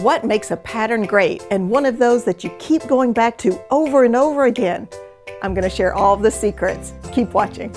What makes a pattern great and one of those that you keep going back to over and over again? I'm going to share all of the secrets. Keep watching.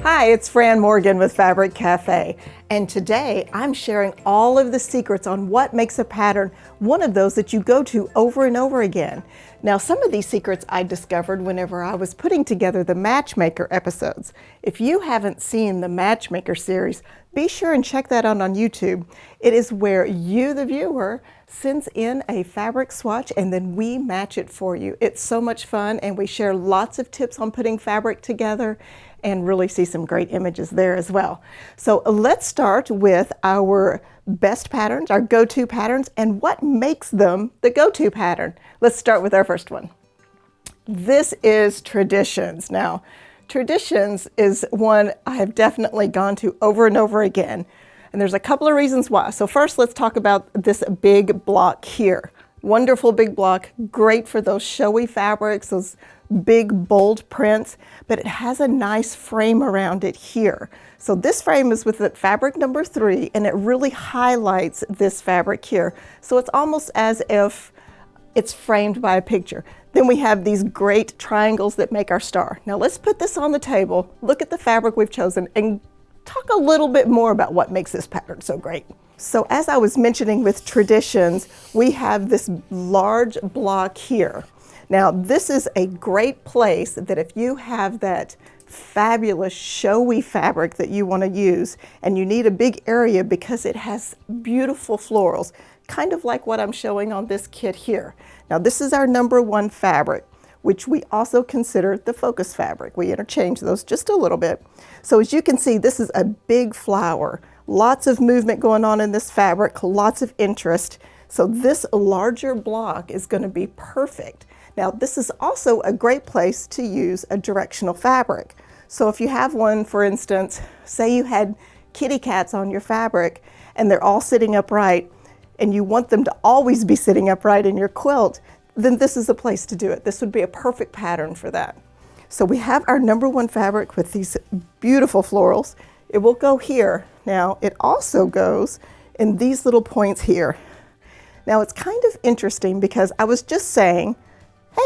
Hi, it's Fran Morgan with Fabric Cafe, and today I'm sharing all of the secrets on what makes a pattern one of those that you go to over and over again. Now, some of these secrets I discovered whenever I was putting together the Matchmaker episodes. If you haven't seen the Matchmaker series, be sure and check that out on YouTube. It is where you, the viewer, sends in a fabric swatch and then we match it for you. It's so much fun, and we share lots of tips on putting fabric together and really see some great images there as well. So let's start with our best patterns, our go-to patterns, and what makes them the go-to pattern. Let's start with our first one. This is Traditions. Now, Traditions is one I have definitely gone to over and over again, and there's a couple of reasons why. So first, let's talk about this big block here. Wonderful big block, great for those showy fabrics, those big bold prints, but it has a nice frame around it here. So this frame is with the fabric number 3, and it really highlights this fabric here. So it's almost as if it's framed by a picture. Then we have these great triangles that make our star. Now let's put this on the table, look at the fabric we've chosen, and talk a little bit more about what makes this pattern so great. So as I was mentioning with Traditions, we have this large block here. Now this is a great place that if you have that fabulous showy fabric that you want to use and you need a big area because it has beautiful florals, kind of like what I'm showing on this kit here. Now this is our number 1 fabric, which we also consider the focus fabric. We interchange those just a little bit. So as you can see, this is a big flower. Lots of movement going on in this fabric, lots of interest. So this larger block is going to be perfect. Now this is also a great place to use a directional fabric. So if you have one, for instance, say you had kitty cats on your fabric and they're all sitting upright and you want them to always be sitting upright in your quilt, then this is a place to do it. This would be a perfect pattern for that. So we have our number 1 fabric with these beautiful florals. It will go here. Now it also goes in these little points here. Now it's kind of interesting because I was just saying,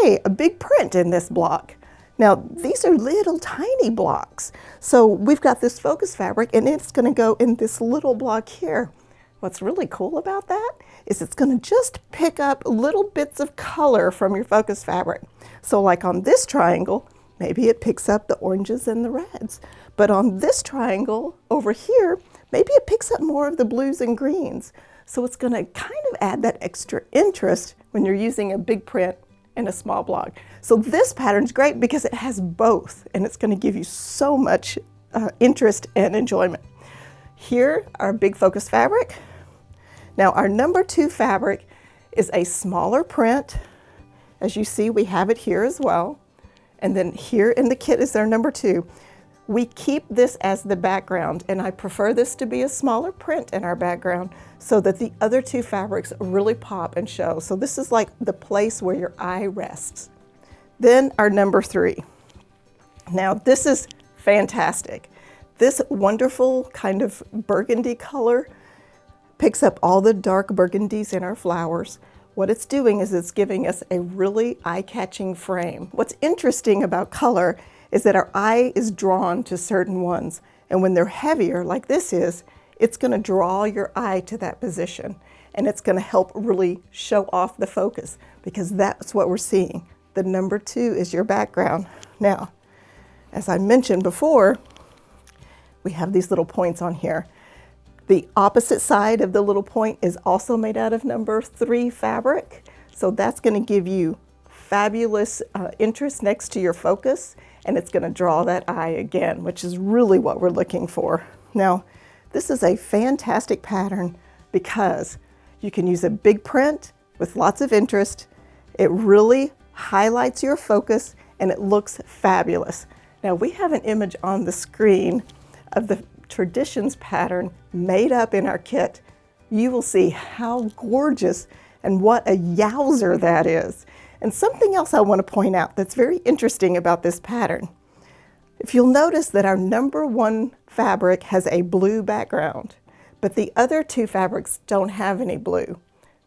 hey, a big print in this block. Now these are little tiny blocks. So we've got this focus fabric and it's going to go in this little block here. What's really cool about that is it's going to just pick up little bits of color from your focus fabric. So like on this triangle, maybe it picks up the oranges and the reds. But on this triangle over here, maybe it picks up more of the blues and greens. So it's going to kind of add that extra interest when you're using a big print in a small block. So this pattern's great because it has both, and it's going to give you so much interest and enjoyment. Here, our big focus fabric. Now our number 2 fabric is a smaller print. As you see, we have it here as well. And then here in the kit is our number 2. We keep this as the background, and I prefer this to be a smaller print in our background so that the other 2 fabrics really pop and show. So this is like the place where your eye rests. Then our number 3. Now this is fantastic. This wonderful kind of burgundy color picks up all the dark burgundies in our flowers. What it's doing is it's giving us a really eye-catching frame. What's interesting about color is that our eye is drawn to certain ones, and when they're heavier like this is, it's going to draw your eye to that position, and it's going to help really show off the focus because that's what we're seeing. The number 2 is your background. Now, as I mentioned before, we have these little points on here. The opposite side of the little point is also made out of number 3 fabric, so that's going to give you fabulous interest next to your focus, and it's going to draw that eye again, which is really what we're looking for. Now, this is a fantastic pattern because you can use a big print with lots of interest. It really highlights your focus and it looks fabulous. Now we have an image on the screen of the Traditions pattern made up in our kit. You will see how gorgeous and what a yowzer that is. And something else I want to point out that's very interesting about this pattern. If you'll notice that our number 1 fabric has a blue background, but the other two fabrics don't have any blue.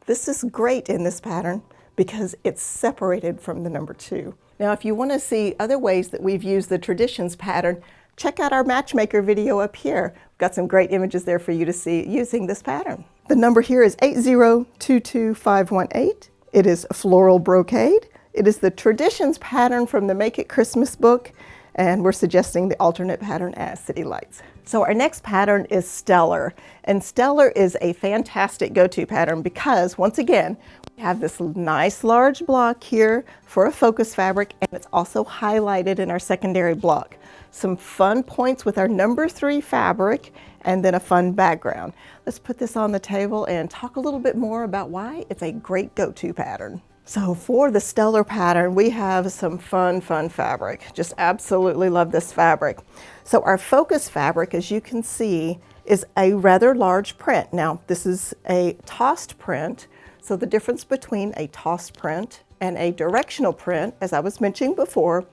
This is great in this pattern because it's separated from the number 2. Now, if you want to see other ways that we've used the Traditions pattern, check out our Matchmaker video up here. We've got some great images there for you to see using this pattern. The number here is 8022518. It is Floral Brocade. It is the Traditions pattern from the Make It Christmas book, and we're suggesting the alternate pattern as City Lights. So our next pattern is Stellar, and Stellar is a fantastic go-to pattern because, once again, we have this nice large block here for a focus fabric, and it's also highlighted in our secondary block. Some fun points with our number 3 fabric, and then a fun background. Let's put this on the table and talk a little bit more about why it's a great go-to pattern. So for the Stellar pattern, we have some fun fabric. Just absolutely love this fabric. So our focus fabric, as you can see, is a rather large print. Now, this is a tossed print. So the difference between a tossed print and a directional print, as I was mentioning before,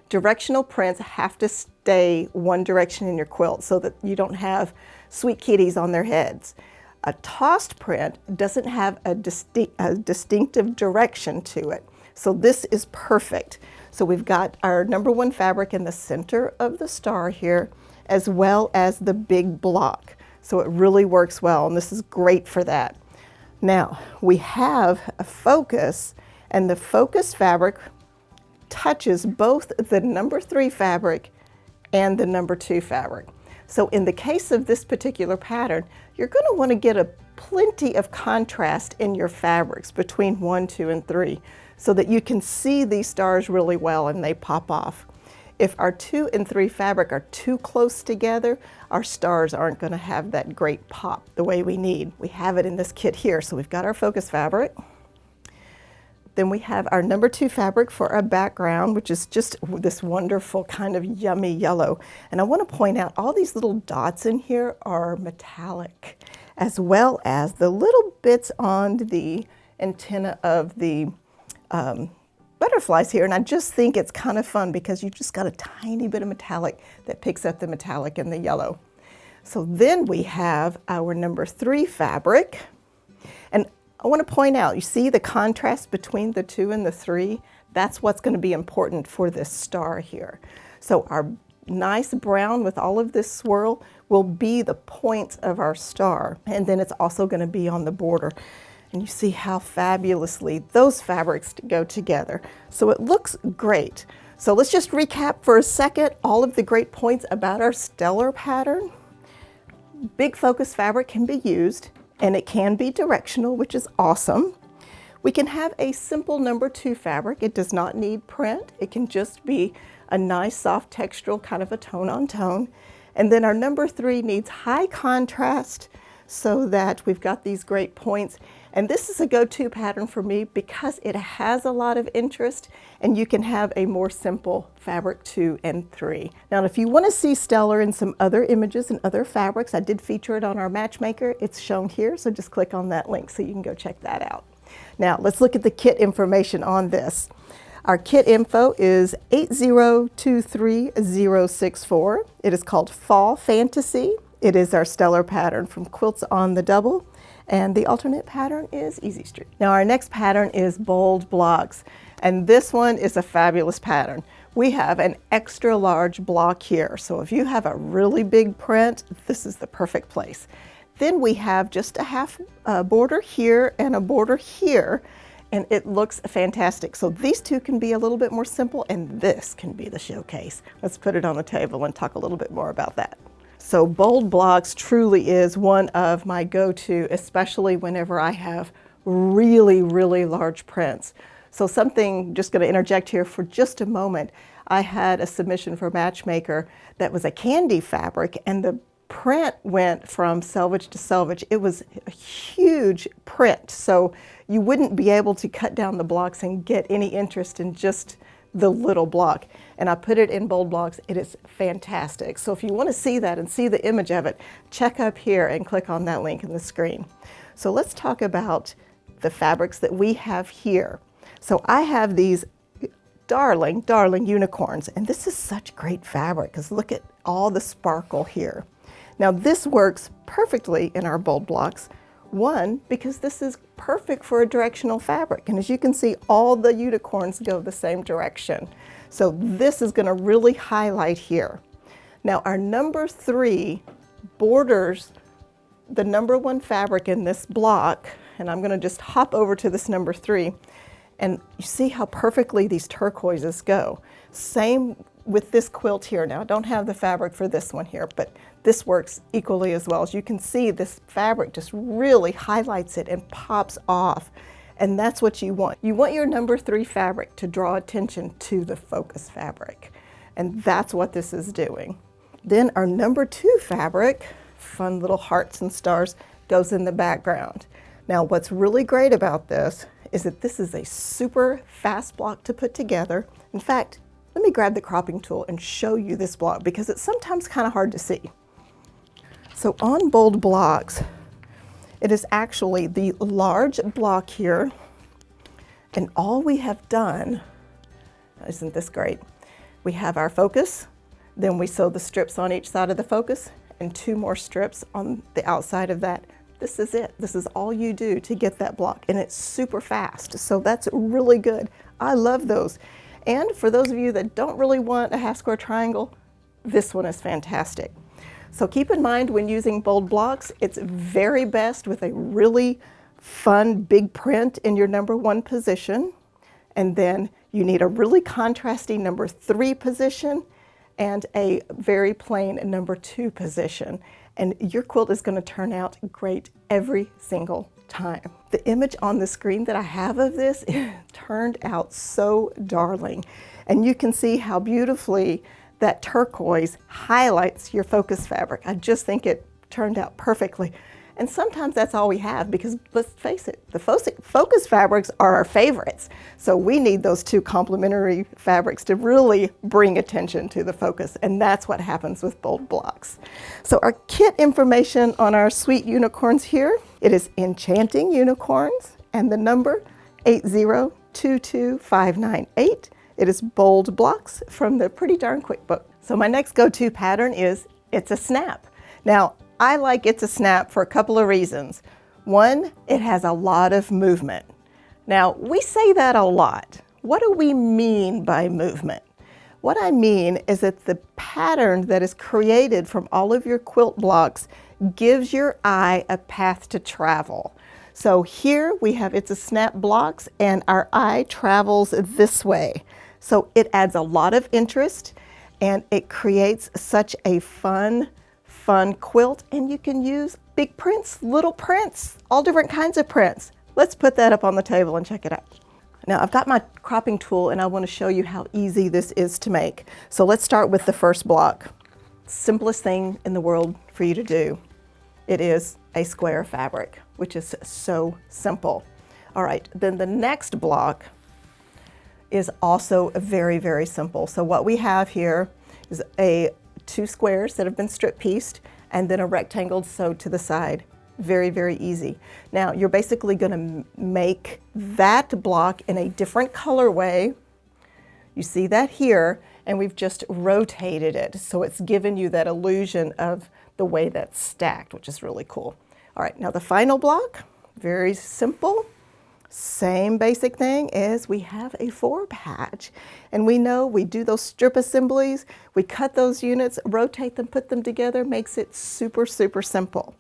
directional prints have to stay one direction in your quilt so that you don't have sweet kitties on their heads. A tossed print doesn't have a distinctive direction to it. So this is perfect. So we've got our number 1 fabric in the center of the star here, as well as the big block. So it really works well, and this is great for that. Now, we have a focus, and the focus fabric touches both the number 3 fabric and the number 2 fabric. So in the case of this particular pattern, you're going to want to get a plenty of contrast in your fabrics between 1, 2, and 3 so that you can see these stars really well and they pop off. If our 2 and 3 fabric are too close together, our stars aren't going to have that great pop the way we need. We have it in this kit here. So we've got our focus fabric. Then we have our number 2 fabric for a background, which is just this wonderful kind of yummy yellow. And I want to point out all these little dots in here are metallic, as well as the little bits on the antenna of the butterflies here. And I just think it's kind of fun because you just got a tiny bit of metallic that picks up the metallic and the yellow. So then we have our number 3 fabric. And I want to point out, you see the contrast between the 2 and the 3? That's what's going to be important for this star here. So our nice brown with all of this swirl will be the points of our star. And then it's also going to be on the border. And you see how fabulously those fabrics go together. So it looks great. So let's just recap for a second all of the great points about our Stellar pattern. Big focus fabric can be used, and it can be directional, which is awesome. We can have a simple number 2 fabric. It does not need print. It can just be a nice soft textural kind of a tone on tone. And then our number 3 needs high contrast so that we've got these great points. And this is a go-to pattern for me because it has a lot of interest, and you can have a more simple fabric 2 and 3. Now, if you want to see Stellar in some other images and other fabrics, I did feature it on our Matchmaker. It's shown here, so just click on that link so you can go check that out. Now, let's look at the kit information on this. Our kit info is 8023064. It is called Fall Fantasy. It is our Stellar pattern from Quilts on the Double, and the alternate pattern is Easy Street. Now our next pattern is Bold Blocks, and this one is a fabulous pattern. We have an extra large block here, so if you have a really big print, this is the perfect place. Then we have just a half border here and a border here, and it looks fantastic. So these two can be a little bit more simple, and this can be the showcase. Let's put it on the table and talk a little bit more about that. So Bold Blocks truly is one of my go-to, especially whenever I have really large prints. So something, just going to interject here for just a moment, I had a submission for Matchmaker that was a candy fabric, and the print went from selvage to selvage. It was a huge print, so you wouldn't be able to cut down the blocks and get any interest in just the little block. And I put it in Bold Blocks. It is fantastic. So if you want to see that and see the image of it, check up here and click on that link in the screen. So let's talk about the fabrics that we have here. So I have these darling unicorns, and this is such great fabric because look at all the sparkle here. Now this works perfectly in our bold blocks. One, because this is perfect for a directional fabric. And as you can see, all the unicorns go the same direction. So this is going to really highlight here. Now our number 3 borders the number 1 fabric in this block, and I'm going to just hop over to this number 3, and you see how perfectly these turquoises go. Same with this quilt here. Now I don't have the fabric for this one here, but this works equally as well. As you can see, this fabric just really highlights it and pops off, and that's what you want. You want your number 3 fabric to draw attention to the focus fabric, and that's what this is doing. Then our number 2 fabric, fun little hearts and stars, goes in the background. Now what's really great about this is that this is a super fast block to put together. In fact, let me grab the cropping tool and show you this block because it's sometimes kind of hard to see. So on bold blocks, it is actually the large block here, and all we have done, isn't this great? We have our focus, then we sew the strips on each side of the focus, and 2 more strips on the outside of that. This is it. This is all you do to get that block, and it's super fast, so that's really good. I love those. And for those of you that don't really want a half square triangle, this one is fantastic. So keep in mind when using bold blocks, it's very best with a really fun big print in your number 1 position, and then you need a really contrasting number 3 position and a very plain number 2 position. And your quilt is going to turn out great every single time. The image on the screen that I have of this turned out so darling. And you can see how beautifully that turquoise highlights your focus fabric. I just think it turned out perfectly. And sometimes that's all we have because let's face it, the focus fabrics are our favorites. So we need those 2 complementary fabrics to really bring attention to the focus. And that's what happens with bold blocks. So our kit information on our sweet unicorns here, it is Enchanting Unicorns and the number 8022598. It is bold blocks from the Pretty Darn Quick book. So my next go-to pattern is It's a Snap. Now, I like It's a Snap for a couple of reasons. One, it has a lot of movement. Now, we say that a lot. What do we mean by movement? What I mean is that the pattern that is created from all of your quilt blocks gives your eye a path to travel. So here we have It's a Snap blocks and our eye travels this way. So it adds a lot of interest and it creates such a fun quilt, and you can use big prints, little prints, all different kinds of prints. Let's put that up on the table and check it out. Now I've got my cropping tool and I want to show you how easy this is to make. So let's start with the first block. Simplest thing in the world for you to do. It is a square fabric, which is so simple. All right, then the next block is also very, very simple. So what we have here is 2 squares that have been strip pieced and then a rectangle sewed to the side. Very, very easy. Now you're basically going to make that block in a different colorway. You see that here, and we've just rotated it. So it's given you that illusion of the way that's stacked, which is really cool. All right, now the final block, very simple. Same basic thing is we have a 4-patch, and we know we do those strip assemblies, we cut those units, rotate them, put them together, makes it super, super simple.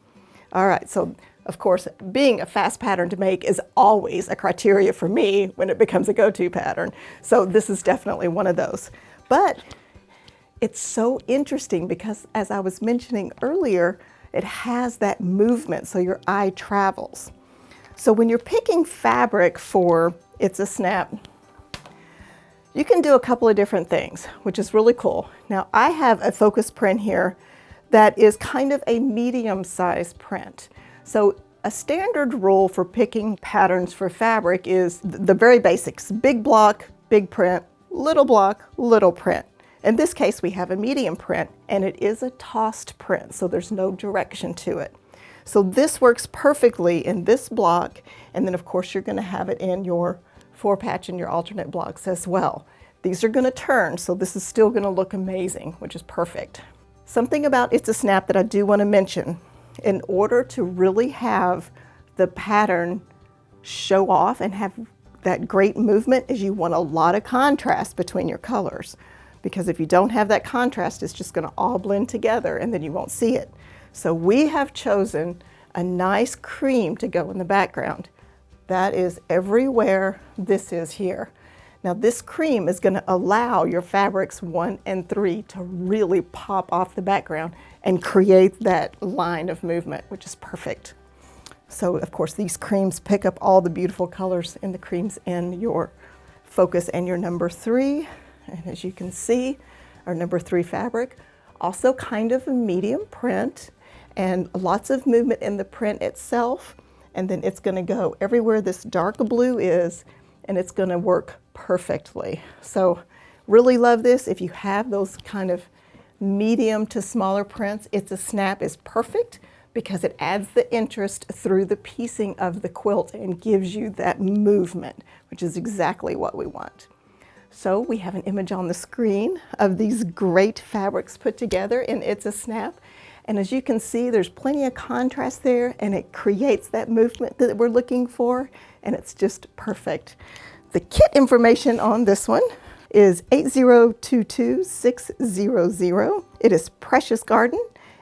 All right, so of course, being a fast pattern to make is always a criteria for me when it becomes a go-to pattern. So this is definitely one of those. But it's so interesting because, as I was mentioning earlier, it has that movement, so your eye travels. So when you're picking fabric for It's a Snap, you can do a couple of different things, which is really cool. Now I have a focus print here that is kind of a medium-sized print. So a standard rule for picking patterns for fabric is the very basics: big block, big print, little block, little print. In this case, we have a medium print, and it is a tossed print, so there's no direction to it. So this works perfectly in this block, and then of course you're going to have it in your 4-patch and your alternate blocks as well. These are going to turn, so this is still going to look amazing, which is perfect. Something about It's a Snap that I do want to mention. In order to really have the pattern show off and have that great movement, is you want a lot of contrast between your colors. Because if you don't have that contrast, it's just going to all blend together and then you won't see it. So we have chosen a nice cream to go in the background. That is everywhere this is here. Now this cream is going to allow your fabrics 1 and 3 to really pop off the background and create that line of movement, which is perfect. So of course these creams pick up all the beautiful colors in the creams in your focus and your number 3. And as you can see, our number 3 fabric, also kind of a medium print and lots of movement in the print itself. And then it's going to go everywhere this dark blue is, and it's going to work perfectly. So really love this. If you have those kind of medium to smaller prints, It's a Snap is perfect because it adds the interest through the piecing of the quilt and gives you that movement, which is exactly what we want. So we have an image on the screen of these great fabrics put together in It's a Snap. And as you can see, there's plenty of contrast there and it creates that movement that we're looking for, and it's just perfect. The kit information on this one is 8022600. It is Precious Garden.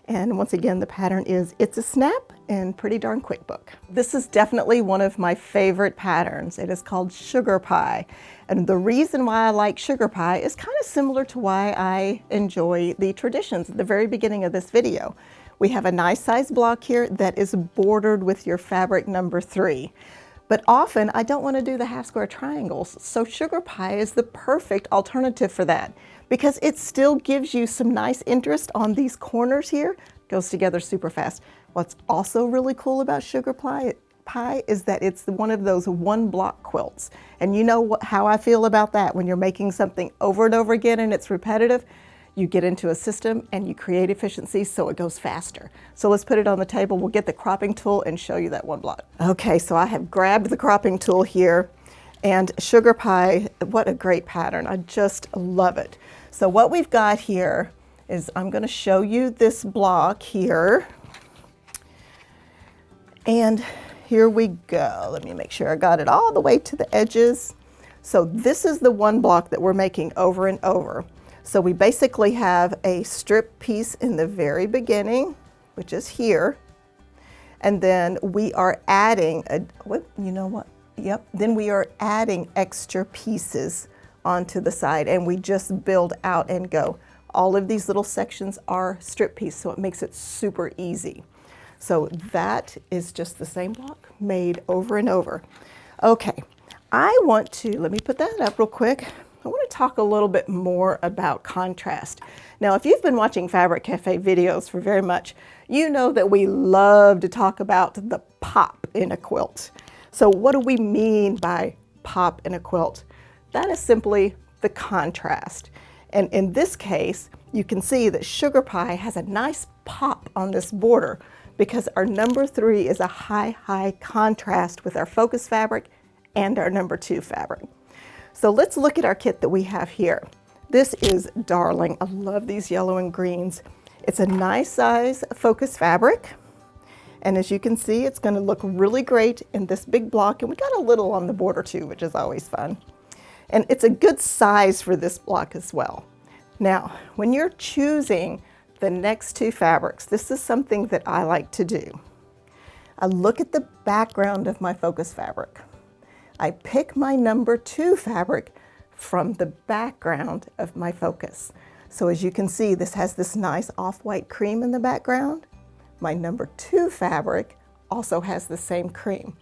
And once again, the pattern is It's a Snap and Pretty Darn Quick Book. This is definitely one of my favorite patterns. It is called Sugar Pie. And the reason why I like Sugar Pie is kind of similar to why I enjoy the traditions at the very beginning of this video. We have a nice size block here that is bordered with your fabric number 3. But often I don't want to do the half square triangles, so Sugar Pie is the perfect alternative for that because it still gives you some nice interest on these corners here. Goes together super fast. What's also really cool about Sugar Pie is that it's one of those 1-block quilts. And you know how I feel about that. When you're making something over and over again and it's repetitive, you get into a system and you create efficiency so it goes faster. So let's put it on the table. We'll get the cropping tool and show you that 1 block. Okay, so I have grabbed the cropping tool here, and Sugar Pie, what a great pattern. I just love it. So what we've got here is I'm going to show you this block here. And here we go. Let me make sure I got it all the way to the edges. So this is the 1 block that we're making over and over. So we basically have a strip piece in the very beginning, which is here. And then we are adding, then we are adding extra pieces onto the side, and we just build out and go. All of these little sections are strip piece, so it makes it super easy. So that is just the same block made over and over. Okay, let me put that up real quick. I want to talk a little bit more about contrast. Now, if you've been watching Fabric Cafe videos for very much, you know that we love to talk about the pop in a quilt. So what do we mean by pop in a quilt? That is simply the contrast. And in this case, you can see that Sugar Pie has a nice pop on this border because our number 3 is a high contrast with our focus fabric and our number 2 fabric. So let's look at our kit that we have here. This is darling. I love these yellow and greens. It's a nice size focus fabric. And as you can see, it's going to look really great in this big block. And we got a little on the border too, which is always fun. And it's a good size for this block as well. Now, when you're choosing the next 2 fabrics, this is something that I like to do. I look at the background of my focus fabric. I pick my number 2 fabric from the background of my focus. So as you can see, this has this nice off-white cream in the background. My number 2 fabric also has the same cream,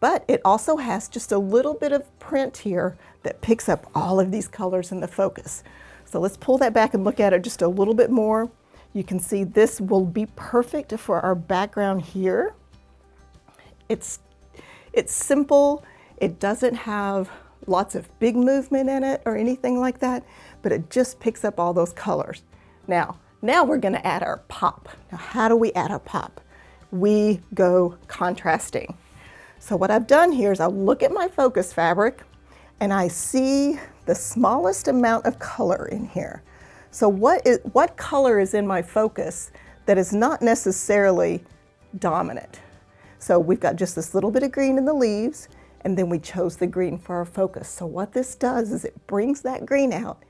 but it also has just a little bit of print here that picks up all of these colors in the focus. So let's pull that back and look at it just a little bit more. You can see this will be perfect for our background here. It's simple. It doesn't have lots of big movement in it or anything like that, but it just picks up all those colors. Now we're going to add our pop. Now, how do we add our pop? We go contrasting. So what I've done here is I look at my focus fabric and I see the smallest amount of color in here. So what color is in my focus that is not necessarily dominant? So we've got just this little bit of green in the leaves, and then we chose the green for our focus. So what this does is it brings that green out.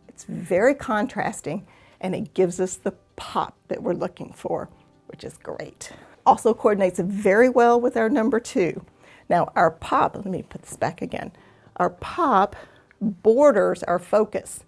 It's very contrasting, and it gives us the pop that we're looking for, which is great. Also coordinates very well with our number 2. Now our pop, let me put this back again. Our pop borders our focus.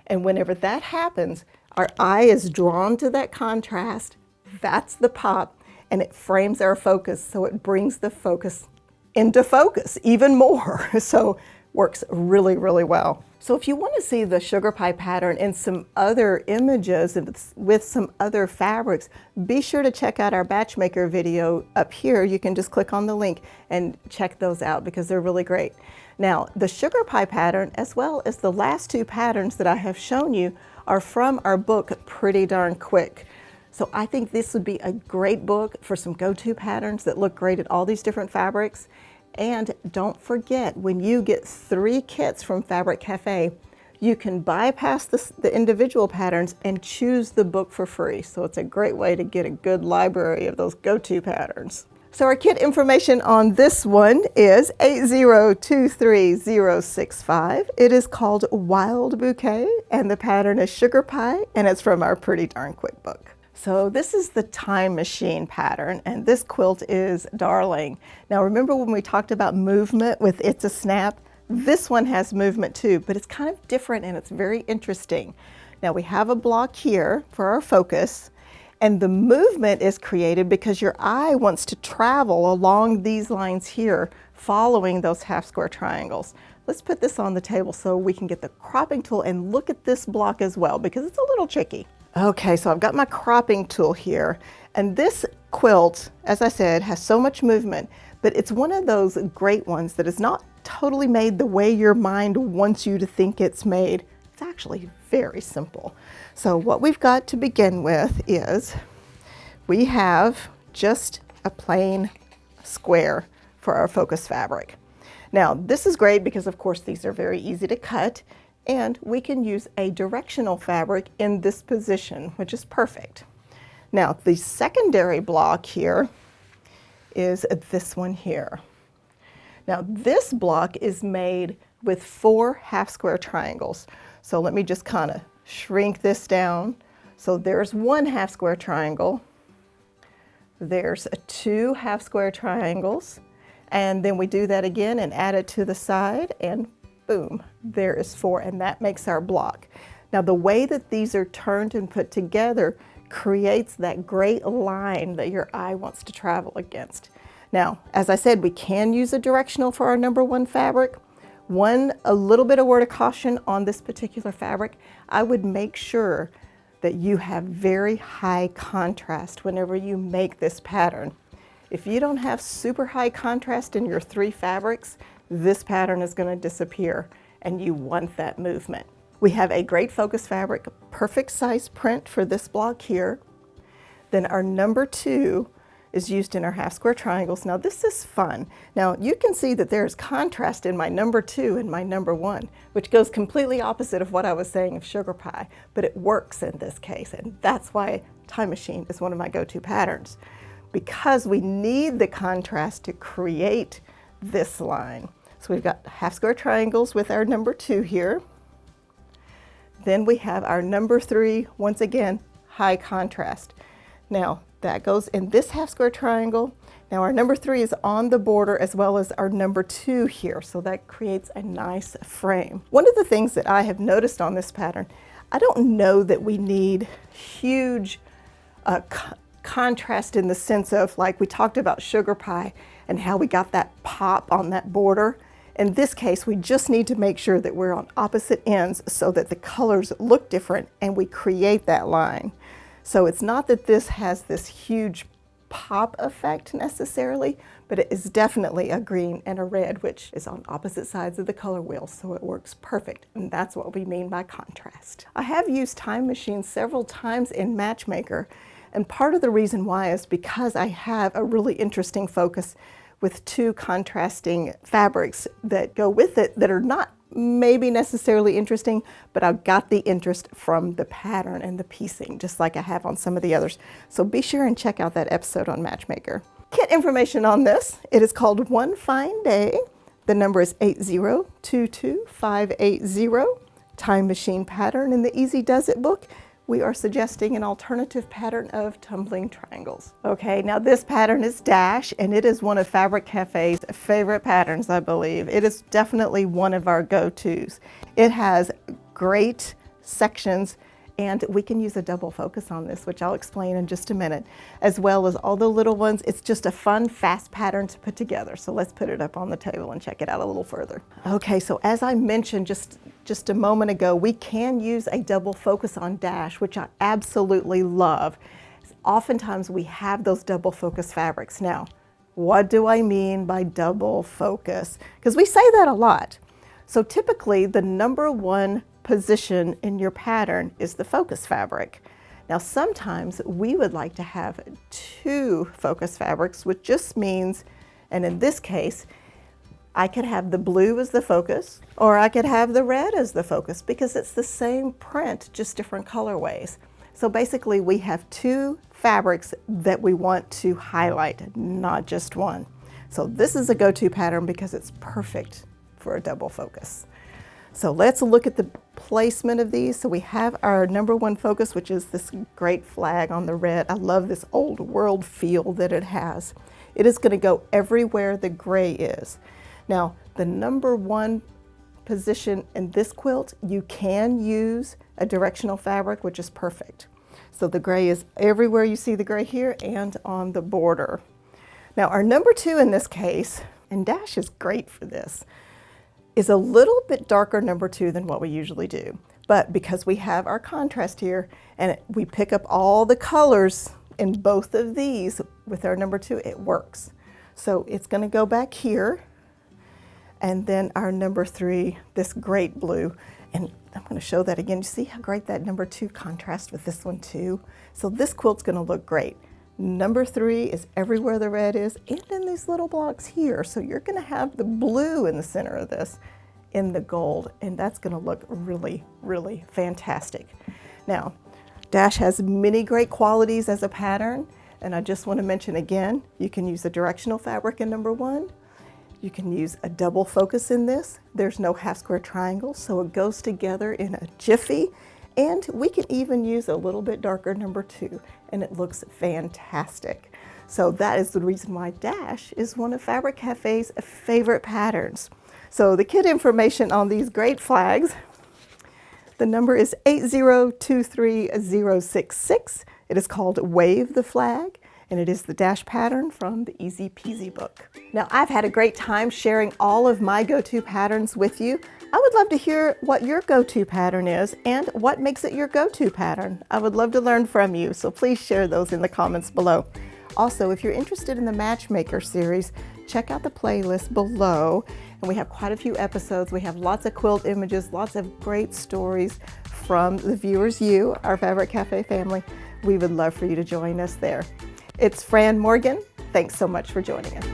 And whenever that happens, our eye is drawn to that contrast. That's the pop, and it frames our focus, so it brings the focus into focus even more. So works really, really well. So if you want to see the sugar pie pattern in some other images with some other fabrics, be sure to check out our batchmaker video up here. You can just click on the link and check those out because they're really great. Now, the sugar pie pattern, as well as the last 2 patterns that I have shown you, are from our book, Pretty Darn Quick. So I think this would be a great book for some go-to patterns that look great at all these different fabrics. And don't forget, when you get 3 kits from Fabric Cafe, you can bypass the individual patterns and choose the book for free. So it's a great way to get a good library of those go-to patterns. So our kit information on this one is 8023065. It is called Wild Bouquet, and the pattern is Sugar Pie, and it's from our Pretty Darn Quick book. So this is the Time Machine pattern, and this quilt is darling. Now remember when we talked about movement with It's a Snap? This one has movement too, but it's kind of different and it's very interesting. Now we have a block here for our focus, and the movement is created because your eye wants to travel along these lines here, following those half square triangles. Let's put this on the table so we can get the cropping tool and look at this block as well, because it's a little tricky. Okay, so I've got my cropping tool here, and this quilt, as I said, has so much movement, but it's one of those great ones that is not totally made the way your mind wants you to think it's made. It's actually very simple. So what we've got to begin with is we have just a plain square for our focus fabric. Now this is great because of course these are very easy to cut, and we can use a directional fabric in this position, which is perfect. Now the secondary block here is this one here. Now this block is made with 4 half square triangles. So let me just kind of shrink this down. So there's 1 half square triangle, there's 2 half square triangles, and then we do that again and add it to the side, and boom, there is 4, and that makes our block. Now the way that these are turned and put together creates that great line that your eye wants to travel against. Now, as I said, we can use a directional for our number 1 fabric. A little bit of word of caution on this particular fabric, I would make sure that you have very high contrast whenever you make this pattern. If you don't have super high contrast in your 3 fabrics, this pattern is going to disappear, and you want that movement. We have a great focus fabric, perfect size print for this block here. Then our number 2 is used in our half square triangles. Now this is fun. Now you can see that there's contrast in my number 2 and my number 1, which goes completely opposite of what I was saying of sugar pie, but it works in this case, and that's why Time Machine is one of my go-to patterns, because we need the contrast to create this line. So we've got half square triangles with our number 2 here. Then we have our number 3, once again, high contrast. Now that goes in this half square triangle. Now our number 3 is on the border as well as our number 2 here, so that creates a nice frame. One of the things that I have noticed on this pattern, I don't know that we need huge contrast in the sense of, like we talked about sugar pie and how we got that pop on that border. In this case, we just need to make sure that we're on opposite ends so that the colors look different and we create that line. So it's not that this has this huge pop effect necessarily, but it is definitely a green and a red, which is on opposite sides of the color wheel, so it works perfect, and that's what we mean by contrast. I have used Time Machine several times in Matchmaker, and part of the reason why is because I have a really interesting focus with 2 contrasting fabrics that go with it that are not maybe necessarily interesting, but I got the interest from the pattern and the piecing, just like I have on some of the others. So be sure and check out that episode on Matchmaker. Kit information on this. It is called One Fine Day. The number is 8022580. Time Machine pattern in the Easy Does It book. We are suggesting an alternative pattern of tumbling triangles. Okay, now this pattern is Dash, and it is one of Fabric Cafe's favorite patterns, I believe. It is definitely one of our go-tos. It has great sections, and we can use a double focus on this, which I'll explain in just a minute, as well as all the little ones. It's just a fun, fast pattern to put together. So let's put it up on the table and check it out a little further. Okay, so as I mentioned just a moment ago, we can use a double focus on Dash, which I absolutely love. Oftentimes we have those double focus fabrics. Now, what do I mean by double focus? Because we say that a lot. So typically the number one position in your pattern is the focus fabric. Now sometimes we would like to have two focus fabrics, which just means, and in this case, I could have the blue as the focus, or I could have the red as the focus, because it's the same print, just different colorways. So basically we have two fabrics that we want to highlight, not just one. So this is a go-to pattern because it's perfect for a double focus. So let's look at the placement of these. So we have our number one focus, which is this great flag on the red. I love this old world feel that it has. It is going to go everywhere the gray is. Now, the number one position in this quilt, you can use a directional fabric, which is perfect. So the gray is everywhere you see the gray here and on the border. Now, our number two in this case, and Dash is great for this, is a little bit darker number two than what we usually do. But because we have our contrast here and we pick up all the colors in both of these with our number two, it works. So it's going to go back here, and then our number three, this great blue, and I'm going to show that again. You see how great that number two contrasts with this one too? So this quilt's going to look great. Number three is everywhere the red is, and in these little blocks here. So you're going to have the blue in the center of this in the gold, and that's going to look really, really fantastic. Now, Dash has many great qualities as a pattern, and I just want to mention again, you can use a directional fabric in number one. You can use a double focus in this. There's no half square triangle, so it goes together in a jiffy. And we can even use a little bit darker number two, and it looks fantastic. So that is the reason why Dash is one of Fabric Cafe's favorite patterns. So the kit information on these great flags, the number is 8023066. It is called Wave the Flag, and it is the Dash pattern from the Easy Peasy book. Now, I've had a great time sharing all of my go-to patterns with you. I would love to hear what your go-to pattern is and what makes it your go-to pattern. I would love to learn from you, so please share those in the comments below. Also, if you're interested in the Matchmaker series, check out the playlist below, and we have quite a few episodes. We have lots of quilt images, lots of great stories from the viewers, you, our Fabric Cafe family. We would love for you to join us there. It's Fran Morgan. Thanks so much for joining us.